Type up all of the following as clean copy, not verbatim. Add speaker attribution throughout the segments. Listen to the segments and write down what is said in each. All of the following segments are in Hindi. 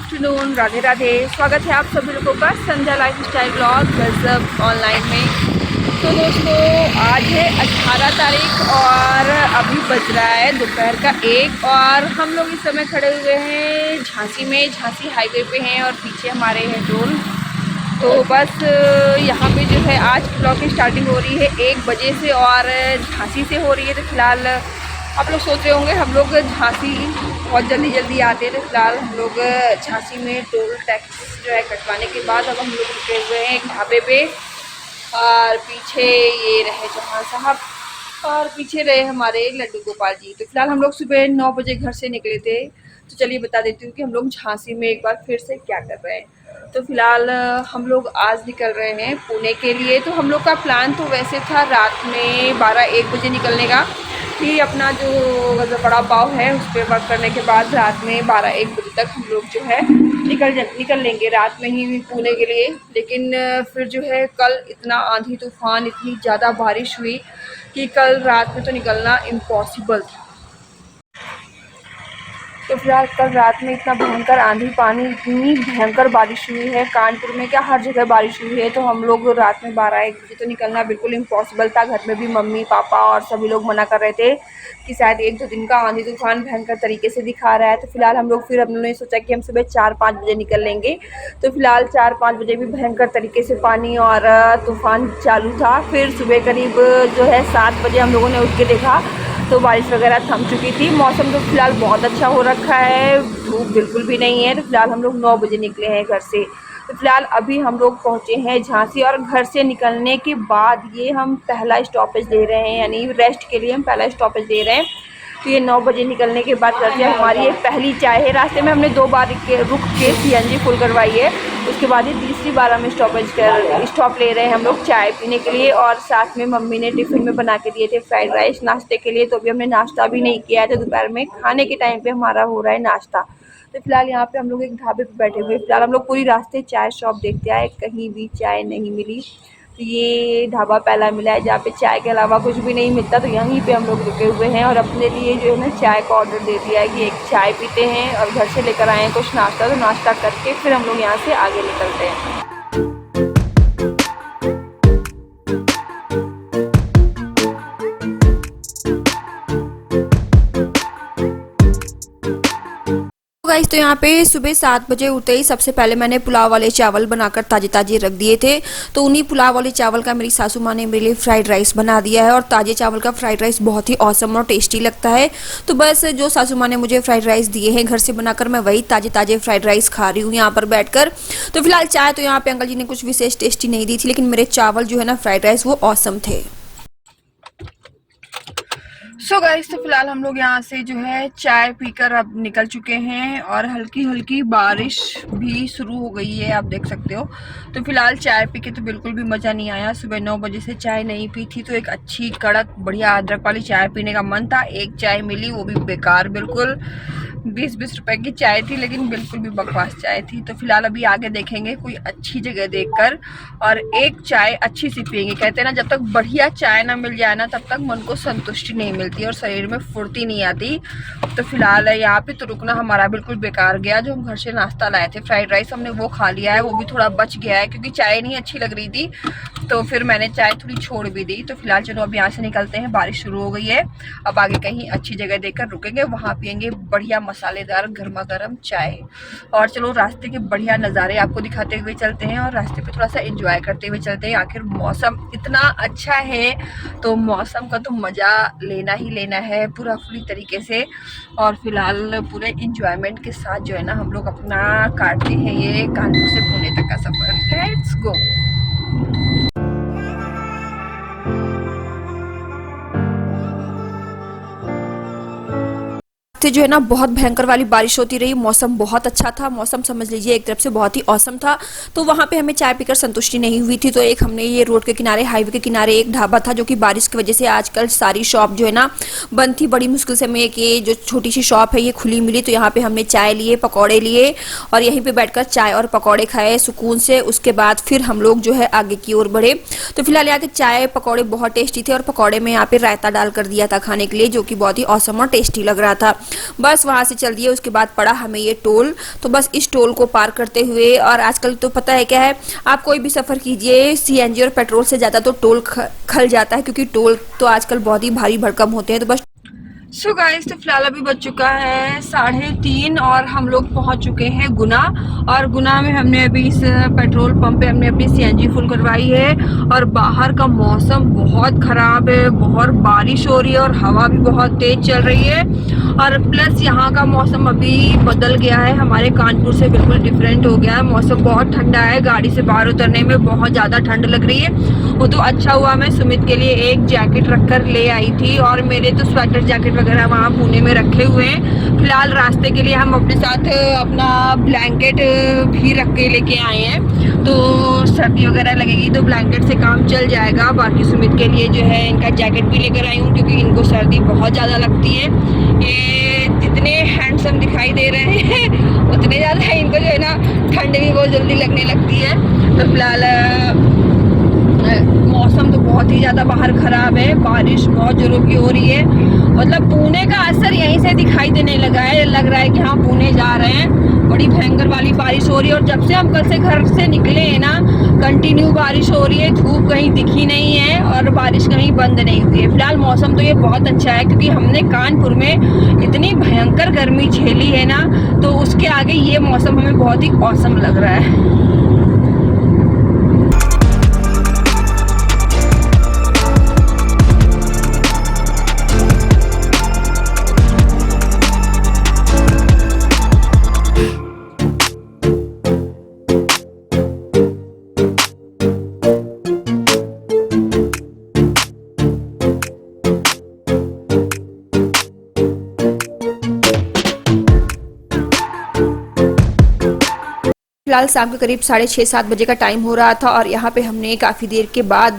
Speaker 1: आफ्टरनून, राधे राधे। स्वागत है आप सभी लोगों का संध्या लाइफस्टाइल ब्लॉग गजब ऑनलाइन में। तो दोस्तों आज है 18 तारीख और अभी बज रहा है दोपहर का 1 और हम लोग इस समय खड़े हुए हैं झांसी में। झांसी हाईवे पे हैं और पीछे हमारे हैं टोल। तो बस यहाँ पे जो है आज ब्लॉग की स्टार्टिंग हो रही है 1 बजे से और झांसी से हो रही है। तो फिलहाल आप लोग सोच रहे होंगे हम लोग झांसी बहुत जल्दी आते हैं। तो फिलहाल हम लोग झांसी में टोल टैक्स जो है कटवाने के बाद अब हम लोग रुके हुए हैं एक ढाबे पे और पीछे ये रहे चौहान साहब और पीछे रहे हमारे लड्डू गोपाल जी। तो फिलहाल हम लोग सुबह 9 बजे घर से निकले थे। तो चलिए बता देती हूँ कि हम लोग झांसी में एक बार फिर से क्या कर रहे हैं। तो फिलहाल हम लोग आज निकल रहे हैं पुणे के लिए। तो हम लोग का प्लान तो वैसे था रात में 12-1 बजे निकलने का, कि अपना जो बड़ा पाव है उस पर वर्क करने के बाद रात में 12-1 बजे तक हम लोग जो है निकल लेंगे रात में ही पुणे के लिए। लेकिन फिर जो है कल इतना आंधी तूफान, इतनी ज़्यादा बारिश हुई कि कल रात में तो निकलना इम्पॉसिबल था। तो फिलहाल कल रात में इतना भयंकर आंधी पानी, इतनी भयंकर बारिश हुई है कानपुर में, क्या हर जगह बारिश हुई है। तो हम लोग रात में 12-1 बजे तो निकलना बिल्कुल इम्पॉसिबल था। घर में भी मम्मी पापा और सभी लोग मना कर रहे थे कि शायद 1-2 दिन का आंधी तूफान भयंकर तरीके से दिखा रहा है। तो फिलहाल हम लोग फिर हमने सोचा कि हम सुबह 4-5 बजे निकल लेंगे। तो फिलहाल 4-5 बजे भी भयंकर तरीके से पानी और तूफान चालू था। फिर सुबह करीब जो है 7 बजे हम लोगों ने उठ के देखा तो बारिश वगैरह थम चुकी थी। मौसम तो फिलहाल बहुत अच्छा हो रखा है, धूप बिल्कुल भी नहीं है। तो फिलहाल हम लोग 9 बजे निकले हैं घर से। तो फिलहाल अभी हम लोग पहुँचे हैं झांसी और घर से निकलने के बाद ये हम पहला स्टॉपेज ले रहे हैं, यानी रेस्ट के लिए हम पहला स्टॉपेज ले रहे हैं। तो ये 9 बजे निकलने के बाद करके हमारी ये पहली चाय है। रास्ते में हमने 2 बार रुक के CNG फुल करवाई है। उसके बाद ये तीसरी बार हम स्टॉप ले रहे हैं हम लोग चाय पीने के लिए। और साथ में मम्मी ने टिफ़िन में बना के दिए थे फ्राइड राइस नाश्ते के लिए। तो अभी हमने नाश्ता भी नहीं किया है। तो दोपहर में खाने के टाइम पे हमारा हो रहा है नाश्ता। तो फिलहाल यहाँ पे हम लोग एक ढाबे पे बैठे हुए। फिलहाल हम लोग पूरी रास्ते चाय शॉप देखते आए, कहीं भी चाय नहीं मिली। तो ये ढाबा पहला मिला है जहाँ पे चाय के अलावा कुछ भी नहीं मिलता। तो यहीं पे हम लोग रुके हुए हैं और अपने लिए जो है ना चाय का ऑर्डर दे दिया है कि एक चाय पीते हैं और घर से लेकर आए हैं कुछ नाश्ता। तो नाश्ता करके फिर हम लोग यहाँ से आगे निकलते हैं। गाइस तो यहाँ पे सुबह 7 बजे उठते ही सबसे पहले मैंने पुलाव वाले चावल बनाकर ताजे रख दिए थे। तो उन्हीं पुलाव वाले चावल का मेरी सासू माँ ने मेरे लिए फ्राइड राइस बना दिया है और ताजे चावल का फ्राइड राइस बहुत ही ऑसम और टेस्टी लगता है। तो बस जो सासू माँ ने मुझे फ्राइड राइस दिए हैं घर से बनाकर, मैं वही ताजे फ्राइड राइस खा रही हूँ यहाँ पर बैठकर। तो फिलहाल चाय तो यहाँ पे अंकल जी ने कुछ विशेष टेस्टी नहीं दी थी, लेकिन मेरे चावल जो है ना फ्राइड राइस वो ऑसम थे। सो गाइस तो फिलहाल हम लोग यहाँ से जो है चाय पीकर अब निकल चुके हैं और हल्की बारिश भी शुरू हो गई है, आप देख सकते हो। तो फिलहाल चाय पी के तो बिल्कुल भी मज़ा नहीं आया। सुबह 9 बजे से चाय नहीं पी थी तो एक अच्छी कड़क बढ़िया अदरक वाली चाय पीने का मन था। एक चाय मिली वो भी बेकार, बिल्कुल 20-20 रुपए की चाय थी, लेकिन बिल्कुल भी बकवास चाय थी। तो फिलहाल अभी आगे देखेंगे कोई अच्छी जगह देखकर और एक चाय अच्छी सी पियेंगे। कहते हैं ना जब तक बढ़िया चाय ना मिल जाए ना तब तक मन को संतुष्टि नहीं मिलती और शरीर में फुर्ती नहीं आती। तो फिलहाल यहाँ पे तो रुकना हमारा बिल्कुल बेकार गया। जो हम घर से नाश्ता लाए थे फ्राइड राइस हमने वो खा लिया है, वो भी थोड़ा बच गया है क्योंकि चाय नहीं अच्छी लग रही थी। तो फिर मैंने चाय थोड़ी छोड़ भी दी। तो फिलहाल चलो अब यहाँ से निकलते हैं, बारिश शुरू हो गई है। अब आगे कहीं अच्छी जगह देखकर रुकेंगे, वहाँ पियेंगे बढ़िया मसालेदार गर्मा गर्म चाय। और चलो रास्ते के बढ़िया नज़ारे आपको दिखाते हुए चलते हैं और रास्ते पे थोड़ा सा एंजॉय करते हुए चलते हैं। आखिर मौसम इतना अच्छा है तो मौसम का तो मज़ा लेना ही लेना है पूरा पूरी तरीके से। और फिलहाल पूरे एंजॉयमेंट के साथ जो है ना हम लोग अपना काटते हैं ये कानपुर से पुणे तक का सफ़र। Let's go. जो है ना बहुत भयंकर वाली बारिश होती रही, मौसम बहुत अच्छा था, मौसम समझ लीजिए एक तरफ से बहुत ही औसम था। तो वहाँ पे हमें चाय पीकर संतुष्टि नहीं हुई थी। तो एक हमने ये रोड के किनारे हाईवे के किनारे एक ढाबा था जो कि बारिश की वजह से आजकल सारी शॉप जो है ना बंद थी। बड़ी मुश्किल से हमें एक ये जो छोटी सी शॉप है ये खुली मिली। तो यहाँ पे हमने चाय लिए, पकौड़े लिए और यहीं पर बैठ चाय और पकौड़े खाए सुकून से। उसके बाद फिर हम लोग जो है आगे की ओर बढ़े। तो फिलहाल यहाँ के चाय पकौड़े बहुत टेस्टी थे और पकौड़े में यहाँ पे रायता डाल कर दिया था खाने के लिए, जो कि बहुत ही औसम और टेस्टी लग रहा था। बस वहाँ से चल दिए। उसके बाद पड़ा हमें ये टोल, तो बस इस टोल को पार करते हुए, और आजकल तो पता है क्या है, आप कोई भी सफ़र कीजिए सीएनजी और पेट्रोल से ज़्यादा तो टोल खल जाता है, क्योंकि टोल तो आजकल बहुत ही भारी भरकम होते हैं। तो बस सो गाइस, तो फिलहाल अभी बज चुका है 3:30 और हम लोग पहुंच चुके हैं गुना। और गुना में हमने अभी इस पेट्रोल पंप पे हमने अपनी सीएनजी फुल करवाई है। और बाहर का मौसम बहुत ख़राब है, बहुत बारिश हो रही है और हवा भी बहुत तेज़ चल रही है। और प्लस यहाँ का मौसम अभी बदल गया है, हमारे कानपुर से बिल्कुल डिफरेंट हो गया है। मौसम बहुत ठंडा है, गाड़ी से बाहर उतरने में बहुत ज़्यादा ठंड लग रही है। वो तो अच्छा हुआ मैं सुमित के लिए एक जैकेट रख कर ले आई थी, और मेरे तो स्वेटर जैकेट वगैरह वहाँ पुणे में रखे हुए हैं। फिलहाल रास्ते के लिए हम अपने साथ अपना ब्लैंकेट भी रख के लेके आए हैं, तो सर्दी वगैरह लगेगी तो ब्लैंकेट से काम चल जाएगा। बाकी सुमित के लिए जो है इनका जैकेट भी लेकर आई हूँ, क्योंकि इनको सर्दी बहुत ज़्यादा लगती है। ये जितने हैंडसम दिखाई दे रहे हैं उतने ज़्यादा इनको जो है ना ठंड भी बहुत जल्दी लगने लगती है। तो फिलहाल मौसम तो बहुत ही ज़्यादा बाहर ख़राब है, बारिश बहुत जोरों की हो रही है। मतलब पुणे का असर यहीं से दिखाई देने लगा है, लग रहा है कि हाँ पुणे जा रहे हैं। बड़ी भयंकर वाली बारिश हो रही है, और जब से हम कल से घर से निकले हैं ना, कंटिन्यू बारिश हो रही है, धूप कहीं दिखी नहीं है और बारिश कहीं बंद नहीं हुई है। फिलहाल मौसम तो ये बहुत अच्छा है, क्योंकि हमने कानपुर में इतनी भयंकर गर्मी झेली है ना, तो उसके आगे ये मौसम हमें बहुत ही औसम लग रहा है। फिलहाल शाम के करीब 6:30-7 बजे का टाइम हो रहा था, और यहाँ पे हमने काफ़ी देर के बाद,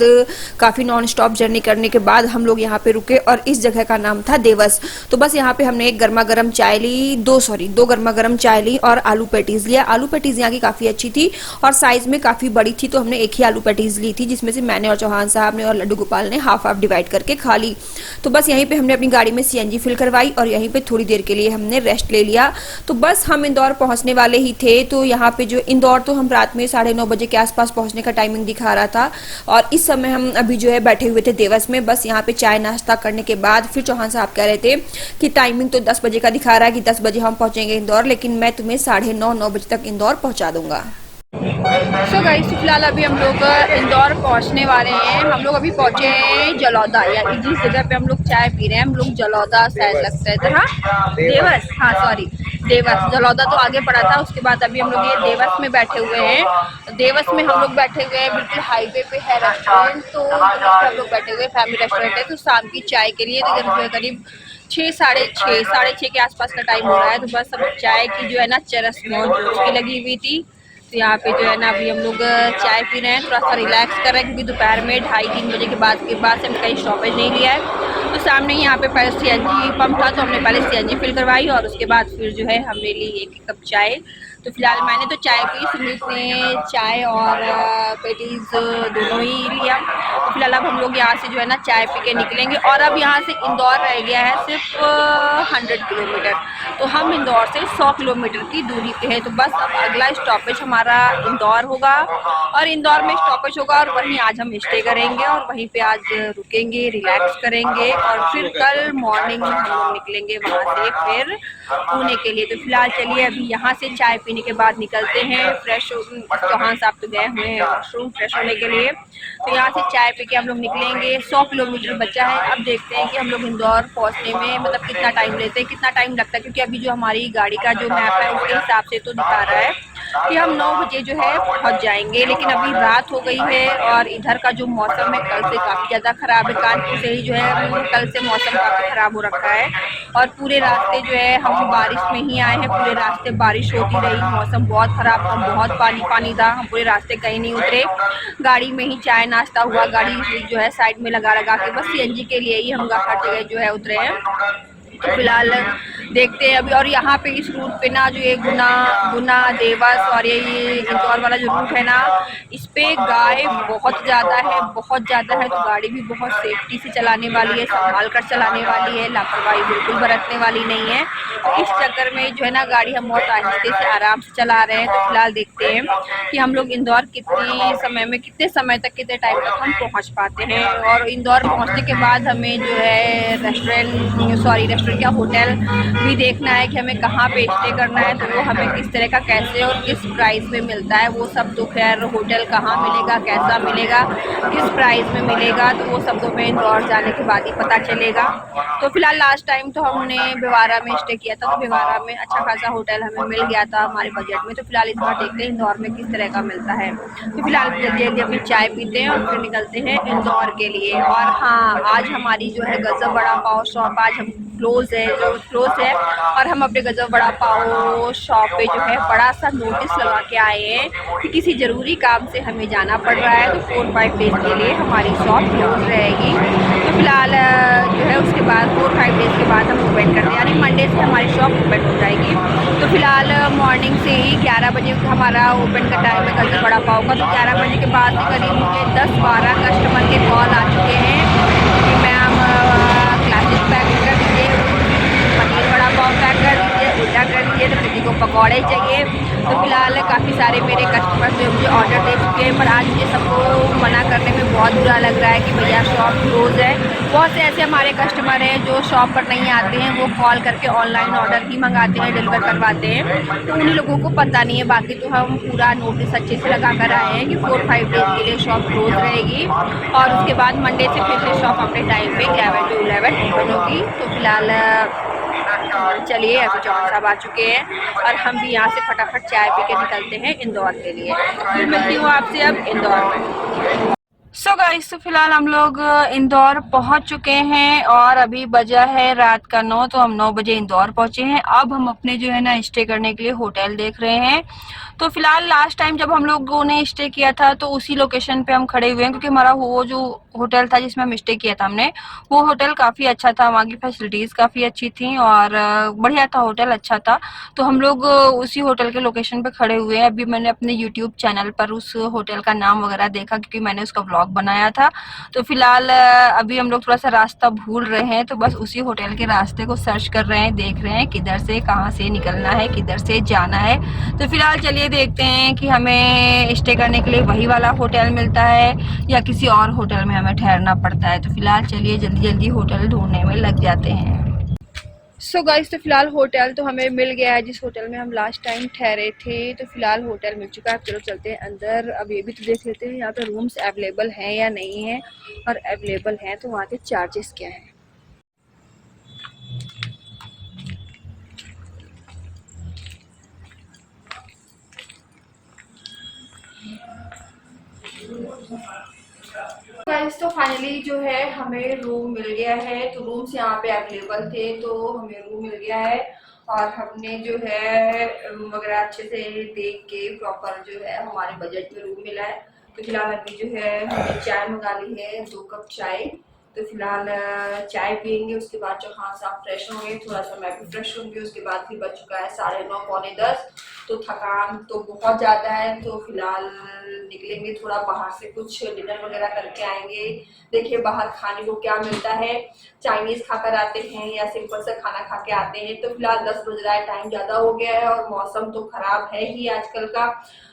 Speaker 1: काफ़ी नॉन स्टॉप जर्नी करने के बाद हम लोग यहाँ पे रुके, और इस जगह का नाम था देवस। तो बस यहाँ पे हमने एक गर्मा गर्म चाय ली, दो गर्मा गर्म चाय ली और आलू पैटीज़ लिया। आलू पैटीज़ यहाँ की काफ़ी अच्छी थी और साइज़ में काफ़ी बड़ी थी, तो हमने एक ही आलू पैटीज़ ली थी, जिसमें से मैंने और चौहान साहब ने और लड्डू गोपाल ने हाफ हाफ डिवाइड करके खा ली। तो बस यहीं पर हमने अपनी गाड़ी में सीएनजी फिल करवाई और यहीं पर थोड़ी देर के लिए हमने रेस्ट ले लिया। तो बस हम इंदौर पहुँचने वाले ही थे। तो यहाँ पे जो इंदौर तो हम रात में 9:30 बजे के आसपास पहुंचने का टाइमिंग दिखा रहा था, और इस समय हम अभी जो है बैठे हुए थे देवस में। बस यहाँ पे चाय नाश्ता करने के बाद फिर चौहान साहब कह रहे थे कि टाइमिंग तो 10 बजे का दिखा रहा है कि 10 बजे हम पहुंचेंगे इंदौर, लेकिन मैं तुम्हें 9:30-9 बजे तक इंदौर पहुंचा दूंगा। सो गाइस, फिलहाल अभी हम लोग इंदौर पहुंचने वाले हैं। हम लोग अभी पहुंचे हैं जलौदा, या जिस जगह पे हम लोग चाय पी रहे हैं हम लोग जलौदा शायद लगता है था, हाँ देवस, हाँ सॉरी देवस। जलौदा तो आगे पड़ा था। उसके बाद अभी हम लोग ये देवस में बैठे हुए हैं। देवस में हम लोग बैठे हुए हैं, बिल्कुल हाईवे पे है रेस्टोरेंट, तो हम लोग बैठे हुए फैमिली रेस्टोरेंट है। तो शाम की चाय के लिए तो करीब 6, साढ़े छः के आसपास का टाइम हो रहा है। तो बस अब चाय की जो है ना चरस मौज की लगी हुई थी। तो यहाँ पे जो है ना अभी हम लोग चाय पी रहे हैं, थोड़ा सा रिलैक्स कर रहे हैं, क्योंकि दोपहर में 2:30-3 बजे के बाद से हम कहीं स्टॉपेज नहीं लिया है। तो सामने यहाँ पे पहले सीएनजी पंप था, तो हमने पहले सीएनजी फिल करवाई और उसके बाद फिर जो है हमने ली एक कप चाय। तो फिलहाल मैंने तो चाय पी, सुमित ने चाय और पेटीज दोनों ही लिया। तो फिलहाल अब हम लोग यहाँ से जो है ना चाय पी के निकलेंगे, और अब यहाँ से इंदौर रह गया है सिर्फ 100 किलोमीटर। तो हम इंदौर से 100 किलोमीटर की दूरी पे है। तो बस अब अगला स्टॉपेज हमारा इंदौर होगा, और इंदौर में स्टॉपेज होगा और वहीं आज हम स्टे करेंगे और वहीं पे आज रुकेंगे, रिलैक्स करेंगे, और फिर कल मॉर्निंग हम लोग निकलेंगे वहाँ से फिर पुणे के लिए। तो फिलहाल चलिए अभी यहाँ से चाय पीने के बाद निकलते हैं फ्रेश। चौहान साहब तो गए हुए हैं वॉशरूम फ्रेश होने के लिए। तो यहाँ से चाय पी के हम लोग निकलेंगे। 100 किलोमीटर बचा है। अब देखते हैं कि हम लोग इंदौर पहुँचने में मतलब कितना टाइम लेते हैं, कितना टाइम लगता है, क्योंकि अभी जो हमारी गाड़ी का जो मैप है उसके हिसाब से तो दिखा रहा है कि हम 9 बजे जो है पहुंच जाएंगे, लेकिन अभी रात हो गई है और इधर का जो मौसम है कल से काफ़ी ज़्यादा ख़राब है। कानपुर से ही जो है कल से मौसम काफ़ी ख़राब हो रखा है, और पूरे रास्ते जो है हम बारिश में ही आए हैं। पूरे रास्ते बारिश होती रही, मौसम बहुत ख़राब था, बहुत पानी पानी था। हम पूरे रास्ते कहीं नहीं उतरे, गाड़ी में ही चाय नाश्ता हुआ, गाड़ी जो है साइड में लगा के बस सीएनजी के लिए ही हम हर जगह जो है उतरे हैं। तो फिलहाल देखते हैं अभी। और यहाँ पे इस रूट पे ना जो ये गुना गुना देवास और ये इंदौर वाला जो रूट है ना, इस पे गाय बहुत ज़्यादा है, बहुत ज़्यादा है। तो गाड़ी भी बहुत सेफ्टी से चलाने वाली है, संभाल कर चलाने वाली है, लापरवाही बिल्कुल बरतने वाली नहीं है। तो इस चक्कर में जो है ना गाड़ी हम बहुत आहिस्ते से आराम से चला रहे हैं। तो फिलहाल देखते हैं कि हम लोग इंदौर कितने समय में, कितने समय तक, कितने टाइम तक हम पहुँच पाते हैं। और इंदौर पहुँचने के बाद हमें जो है रेस्टोरेंट या होटल भी देखना है कि हमें कहाँ पे स्टे करना है। तो वो हमें किस तरह का, कैसे और किस प्राइस में मिलता है वो सब। तो खैर होटल कहाँ मिलेगा, कैसा मिलेगा, किस प्राइस में मिलेगा, तो वो सब तो हमें इंदौर जाने के बाद ही पता चलेगा। तो फिलहाल लास्ट टाइम तो हमने भिवारा में स्टे किया था, तो भिवारा में अच्छा खासा होटल हमें मिल गया था हमारे बजट में। तो फिलहाल इस बार देखते हैं इंदौर में किस तरह का मिलता है। तो फिलहाल जल्दी जल्दी अपनी चाय पीते हैं और फिर निकलते हैं इंदौर के लिए। और हाँ, आज हमारी जो है गजब वड़ा पाव शॉप आज हम क्लोज है और हम अपने गजब वड़ा पाव शॉप पे जो है बड़ा सा नोटिस लगा के आए हैं कि किसी ज़रूरी काम से हमें जाना पड़ रहा है। तो 4-5 डेज़ के लिए हमारी शॉप क्लोज रहेगी। तो फिलहाल जो है उसके बाद 4-5 डेज़ के बाद हम ओपन करते हैं, यानी मंडे से हमारी शॉप ओपन हो जाएगी। तो फिलहाल मॉर्निंग से ही 11 बजे हमारा ओपन का टाइम है गजब वड़ा पाव का। तो 11 बजे के बाद करीब मुझे 10-12 कस्टमर के कॉल आ चुके हैं कि मैम क्लासिक पैक कर दीजिए, पनीर वड़ा पाव पैक कर दीजिए, उल्टा कर दीजिए, तो किसी को पकौड़े चाहिए। तो फिलहाल काफ़ी सारे मेरे कस्टमर्स जो मुझे ऑर्डर दे चुके हैं, पर आज मुझे सबको मना करने में बहुत बुरा लग रहा है कि भैया शॉप क्लोज़ है। बहुत से ऐसे हमारे कस्टमर हैं जो शॉप पर नहीं आते हैं, वो कॉल करके ऑनलाइन ऑर्डर ही मंगाते हैं, डिलीवर करवाते हैं। तो उन्हीं लोगों को पता नहीं है। बाकी तो हम पूरा नोटिस अच्छे से लगा कर आए हैं कि 4-5 डेज़ के लिए शॉप क्लोज रहेगी और उसके बाद मंडे से फिर से शॉप अपने टाइम पे 11 to 11 ओपन होगी। तो फिलहाल चलिए अभी चौहान साहब आ चुके हैं और हम भी यहाँ से फटाफट चाय पी के निकलते हैं इंदौर के लिए। फिर मिलती हूँ आपसे अब इंदौर में। सो गाइस, तो फिलहाल हम लोग इंदौर पहुंच चुके हैं और अभी बजा है रात का 9। तो हम 9 बजे इंदौर पहुंचे हैं। अब हम अपने जो है ना स्टे करने के लिए होटल देख रहे हैं। तो फिलहाल लास्ट टाइम जब हम लोगों ने स्टे किया था तो उसी लोकेशन पे हम खड़े हुए हैं, क्योंकि हमारा वो जो होटल था जिसमें हम स्टे किया था हमने, वो होटल काफ़ी अच्छा था, वहाँ की फैसिलिटीज़ काफ़ी अच्छी थी और बढ़िया था, होटल अच्छा था। तो हम लोग उसी होटल के लोकेशन पे खड़े हुए हैं। अभी मैंने अपने यूट्यूब चैनल पर उस होटल का नाम वगैरह देखा, क्योंकि मैंने उसका व्लॉग बनाया था। तो फिलहाल अभी हम लोग थोड़ा सा रास्ता भूल रहे हैं, तो बस उसी होटल के रास्ते को सर्च कर रहे हैं, देख रहे हैं किधर से कहाँ से निकलना है, किधर से जाना है। तो फिलहाल चलिए देखते हैं कि हमें स्टे करने के लिए वही वाला होटल मिलता है या किसी और होटल में हमें ठहरना पड़ता है। तो फिलहाल चलिए जल्दी जल्दी होटल ढूंढने में लग जाते हैं। सो गाइस, तो फिलहाल होटल तो हमें मिल गया है जिस होटल में हम लास्ट टाइम ठहरे थे। तो फिलहाल होटल मिल चुका है। चलो चलते हैं अंदर। अब ये भी तो देख लेते हैं यहाँ पे रूम्स अवेलेबल हैं या नहीं है, और अवेलेबल हैं तो वहाँ के चार्जेस क्या हैं। गाइस, तो फाइनली जो है हमें रूम मिल गया है। तो रूम्स यहाँ पे अवेलेबल थे तो हमें रूम मिल गया है और हमने जो है रूम वगैरह अच्छे से देख के प्रॉपर जो है हमारे बजट में रूम मिला है। तो फिलहाल अभी जो है हमने चाय मंगा ली है, 2 कप चाय। तो फिलहाल चाय पियेंगे, उसके बाद जो हाँ साफ फ्रेश होंगे, थोड़ा सा मैं भी फ्रेश होंगी। उसके बाद फिर बज चुका है 9:30 पौने 10। तो थकान तो बहुत ज़्यादा है। तो फिलहाल निकलेंगे, थोड़ा बाहर से कुछ डिनर वगैरह करके आएंगे। देखिए बाहर खाने को क्या मिलता है, चाइनीज़ खाकर आते हैं या सिंपल सा खाना खा के आते हैं। तो फिलहाल 10 बज रहा है, टाइम ज़्यादा हो गया है और मौसम तो ख़राब है ही आजकल का।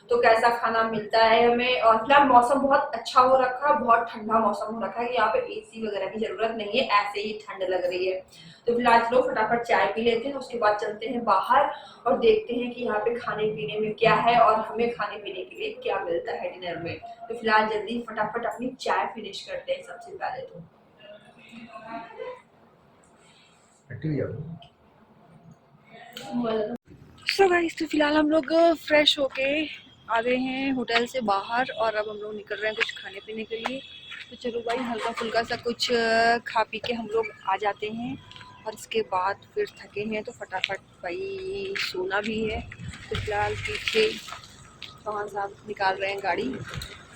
Speaker 1: तो कैसा खाना मिलता है हमें। और फिलहाल मौसम बहुत अच्छा हो रखा है, बहुत ठंडा मौसम हो रखा है। यहाँ पे एसी वगैरह की जरूरत नहीं है, ऐसे ही ठंड लग रही है। तो फिलहाल चलो फटाफट चाय पी लेते हैं, उसके बाद चलते हैं बाहर और देखते हैं कि यहाँ पे खाने पीने में क्या है और हमें खाने पीने के लिए क्या मिलता है डिनर में। तो फिलहाल जल्दी फटाफट अपनी चाय फिनिश करते हैं सबसे पहले तो। सो गाइस, तो फिलहाल हम लोग फ्रेश होके आ गए हैं होटल से बाहर और अब हम लोग निकल रहे हैं कुछ खाने पीने के लिए। तो चलो भाई हल्का फुल्का सा कुछ खा पी के हम लोग आ जाते हैं और इसके बाद फिर थके हैं तो फटाफट भाई सोना भी है। तो फिलहाल पीछे चौहान साहब निकाल रहे हैं गाड़ी।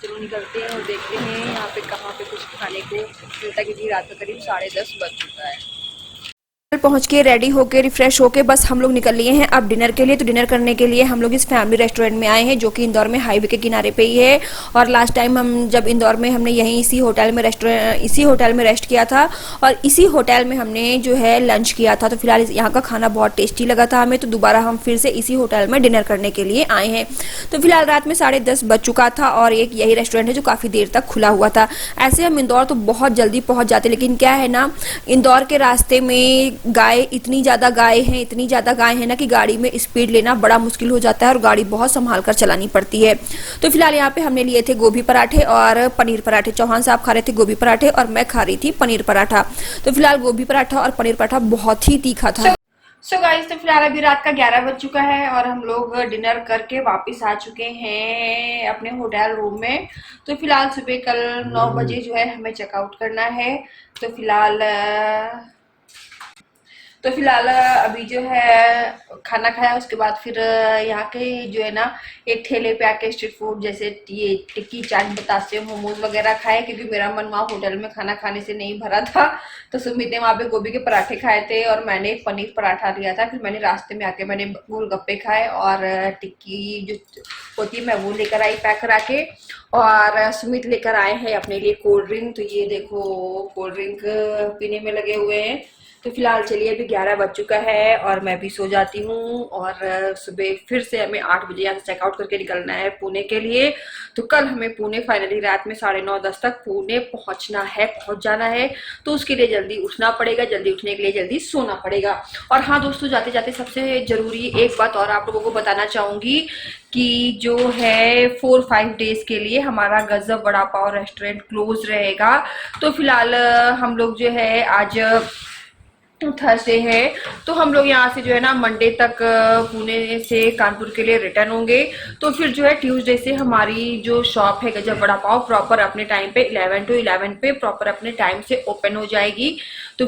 Speaker 1: चलो निकलते हैं और देखते हैं यहाँ पे कहाँ पे कुछ खाने को मिलता है, क्योंकि रात का करीब 10:30 बज चुका है। पहुंच के रेडी होके रिफ्रेश होके बस हम लोग निकल लिए हैं अब डिनर के लिए। तो डिनर करने के लिए हम लोग इस फैमिली रेस्टोरेंट में आए हैं जो कि इंदौर में हाईवे के किनारे पे ही है। और लास्ट टाइम हम जब इंदौर में हमने यहीं इसी होटल में रेस्ट किया था और इसी होटल में हमने जो है लंच किया था। तो फिलहाल यहाँ का खाना बहुत टेस्टी लगा था हमें, तो दोबारा हम फिर से इसी होटल में डिनर करने के लिए आए हैं। तो फिलहाल रात में 10:30 बज चुका था और एक यही रेस्टोरेंट है जो काफ़ी देर तक खुला हुआ था। ऐसे हम इंदौर तो बहुत जल्दी पहुँच जाते, लेकिन क्या है ना, इंदौर के रास्ते में इतनी ज़्यादा गाय है ना कि गाड़ी में स्पीड लेना बड़ा मुश्किल हो जाता है और गाड़ी बहुत संभाल कर चलानी पड़ती है। तो फिलहाल यहाँ पे हमने लिए थे गोभी पराठे और पनीर पराठे। चौहान साहब खा रहे थे गोभी पराठे और मैं खा रही थी पनीर पराठा। तो फिलहाल गोभी पराठा और पनीर पराठा बहुत ही तीखा था। सो गाइस, तो फिलहाल अभी रात का 11 बज चुका है और हम लोग डिनर करके वापस आ चुके हैं अपने होटल रूम में। तो फिलहाल सुबह कल 9 बजे जो है हमें चेकआउट करना है। तो फिलहाल अभी जो है खाना खाया, उसके बाद फिर यहाँ के जो है ना एक ठेले पे आके स्ट्रीट फूड जैसे ये टिक्की चाट बतासे मोमोज वगैरह खाए, क्योंकि मेरा मन वहाँ होटल में खाना खाने से नहीं भरा था। तो सुमित ने वहाँ पे गोभी के पराठे खाए थे और मैंने एक पनीर पराठा लिया था। फिर मैंने रास्ते में आके मैंने गोलगप्पे खाए और टिक्की जो होती है मैं वो लेकर आई पैक करा के। और सुमित लेकर आए हैं अपने लिए कोल्ड ड्रिंक। तो ये देखो कोल्ड ड्रिंक पीने में लगे हुए हैं। तो फिलहाल चलिए अभी 11 बज चुका है और मैं भी सो जाती हूँ और सुबह फिर से हमें 8 बजे यहाँ से चेकआउट करके निकलना है पुणे के लिए। तो कल हमें पुणे फाइनली रात में 9:30-10 तक पुणे पहुँच जाना है। तो उसके लिए जल्दी उठना पड़ेगा, जल्दी उठने के लिए जल्दी सोना पड़ेगा। और हाँ दोस्तों, जाते जाते सबसे जरूरी एक बात और आप लोगों को बताना चाहूँगी कि जो है 4-5 डेज के लिए हमारा गजब वड़ा पाव रेस्टोरेंट क्लोज रहेगा। तो फिलहाल हम लोग जो है आज थर्सडे है, तो हम लोग यहाँ से जो है ना मंडे तक पुणे से कानपुर के लिए रिटर्न होंगे। तो फिर जो है ट्यूसडे से हमारी जो शॉप है गजब वड़ा पाव प्रॉपर अपने टाइम पे 11 to 11 पे प्रॉपर अपने टाइम से ओपन हो जाएगी। तो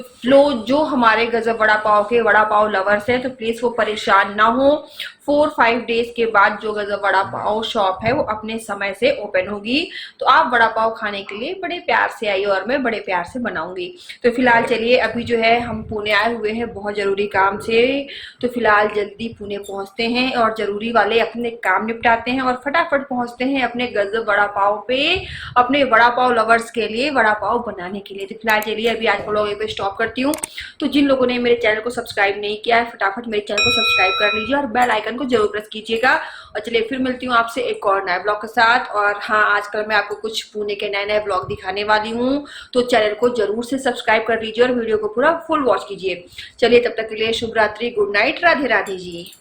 Speaker 1: जो हमारे गजब वड़ा पाव के वड़ा पाव लवर्स हैं तो प्लीज वो परेशान ना हो। 4-5 डेज के बाद जो गजब वड़ा पाव शॉप है वो अपने समय से ओपन होगी। तो आप वड़ा पाव खाने के लिए बड़े प्यार से आइए और मैं बड़े प्यार से बनाऊंगी। तो फिलहाल चलिए अभी जो है हम पुणे आए हुए हैं बहुत जरूरी काम से। तो फिलहाल जल्दी पुणे पहुंचते हैं और जरूरी वाले अपने काम निपटाते हैं और फटाफट पहुंचते हैं अपने गजब वड़ा पाव पे, अपने वड़ा पाव लवर्स के लिए वड़ा पाव बनाने के लिए। तो फिलहाल चलिए अभी आज व्लॉग पे स्टॉप करती हूँ। तो जिन लोगों ने मेरे चैनल को सब्सक्राइब नहीं किया है फटाफट मेरे चैनल को सब्सक्राइब कर लीजिए और बेल आइकन को जरूर प्रेस कीजिएगा। और चलिए फिर मिलती हूँ आपसे एक और नए ब्लॉग के साथ। और हाँ, आजकल मैं आपको कुछ पुणे के नए ब्लॉग दिखाने वाली हूँ, तो चैनल को जरूर से सब्सक्राइब कर लीजिए और वीडियो को पूरा फुल वॉच कीजिए। चलिए तब तक के लिए शुभ रात्रि, गुड नाइट, राधे राधे जी।